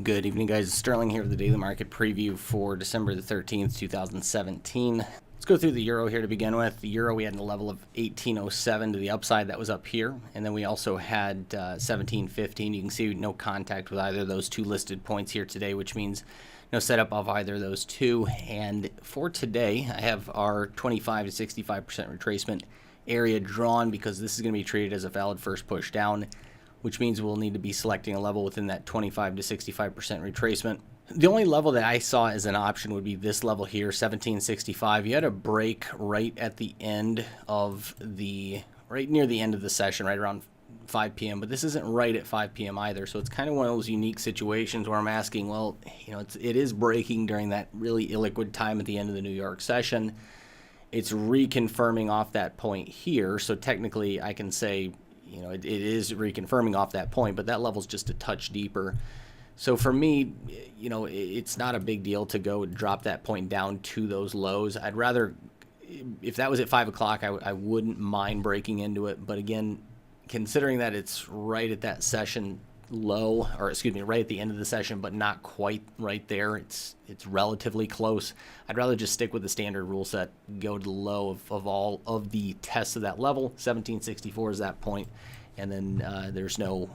Good evening, guys. Sterling here with the daily market preview for December the 13th, 2017. Let's go through the euro here to begin with. The euro, we had a level of 1807 to the upside. That was up here. And then we also had 1715. You can see no contact with either of those two listed points here today, which means no setup of either of those two. And for today, I have our 25 to 65% retracement area drawn because this is going to be treated as a valid first push down, which means we'll need to be selecting a level within that 25 to 65% retracement. The only level that I saw as an option would be this level here, 1765. You had a break right at the end of right near the end of the session, right around 5 p.m., but this isn't right at 5 p.m. either, so it's kind of one of those unique situations where I'm asking, well, it is breaking during that really illiquid time at the end of the New York session. It's reconfirming off that point here, so technically I can say, it is reconfirming off that point, but that level's just a touch deeper. So for me, it's not a big deal to go drop that point down to those lows. I'd rather, if that was at 5 o'clock, I wouldn't mind breaking into it. But again, considering that it's right at that session low, or excuse me, right at the end of the session, but not quite right there, it's relatively close. I'd rather just stick with the standard rule set, go to the low of all of the tests of that level. 1764 is that point, and then there's no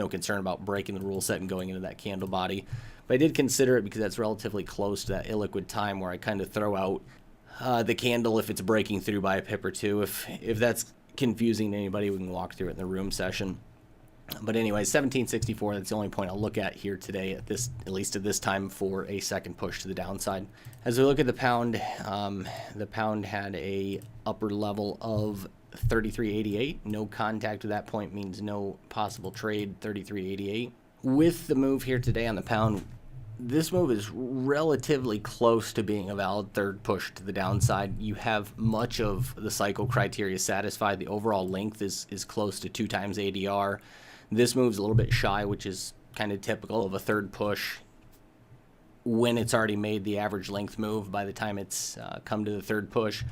concern about breaking the rule set and going into that candle body. But I did consider it because that's relatively close to that illiquid time where I kind of throw out the candle if it's breaking through by a pip or two. If that's confusing to anybody, we can walk through it in the room session. But anyway, 1764, that's the only point I'll look at here today, at least at this time, for a second push to the downside. As we look at the pound had a upper level of 33.88. No contact to that point means no possible trade, 33.88. With the move here today on the pound, this move is relatively close to being a valid third push to the downside. You have much of the cycle criteria satisfied. The overall length is close to 2 times ADR. This move's a little bit shy, which is kind of typical of a third push when it's already made the average length move by the time it's come to the third push.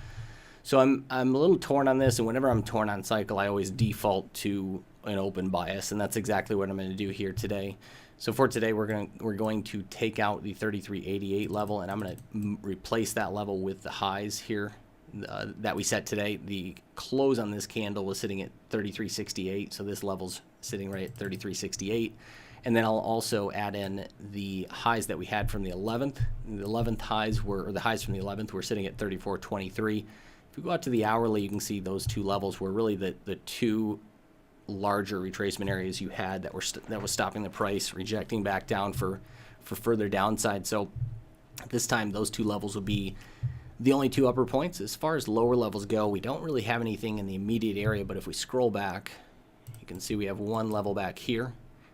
So I'm a little torn on this, and whenever I'm torn on cycle, I always default to an open bias, and that's exactly what I'm going to do here today. So for today, we're going to take out the 33.88 level, and I'm going to replace that level with the highs here that we set today. The close on this candle was sitting at 33.68, so this level's sitting right at 33.68. And then I'll also add in the highs that we had from the 11th. The 11th highs or the highs from the 11th were sitting at 34.23. If we go out to the hourly, you can see those two levels were really the two larger retracement areas you had that was stopping the price, rejecting back down for further downside. So this time, those two levels will be the only two upper points. As far as lower levels go, we don't really have anything in the immediate area, but if we scroll back, you can see we have one level back here.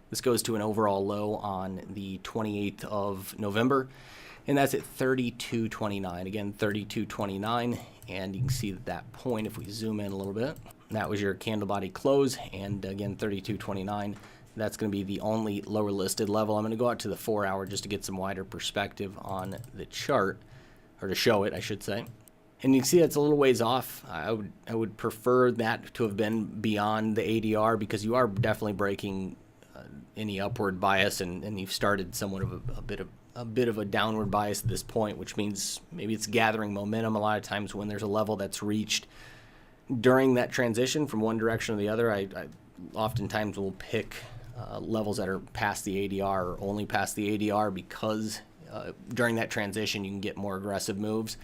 This goes to an overall low on the 28th of November, and that's at 32.29. Again, 32.29, and you can see that point, if we zoom in a little bit, that was your candle body close, and again, 32.29. That's going to be the only lower listed level. I'm going to go out to the 4-hour just to get some wider perspective on the chart, or to show it, I should say. And you can see that's a little ways off. I would prefer that to have been beyond the ADR, because you are definitely breaking any upward bias, and you've started somewhat of a bit of a downward bias at this point, which means maybe it's gathering momentum. A lot of times when there's a level that's reached during that transition from one direction to the other, I oftentimes will pick levels that are past the ADR or only past the ADR, because during that transition you can get more aggressive moves.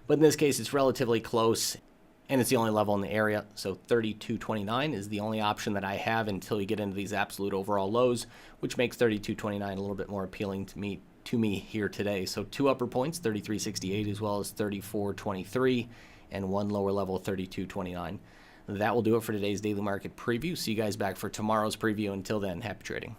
But in this case, it's relatively close, and it's the only level in the area. So 32.29 is the only option that I have until you get into these absolute overall lows, which makes 32.29 a little bit more appealing to me here today. So two upper points, 33.68 as well as 34.23, and one lower level, 32.29. That will do it for today's daily market preview. See you guys back for tomorrow's preview. Until then, happy trading.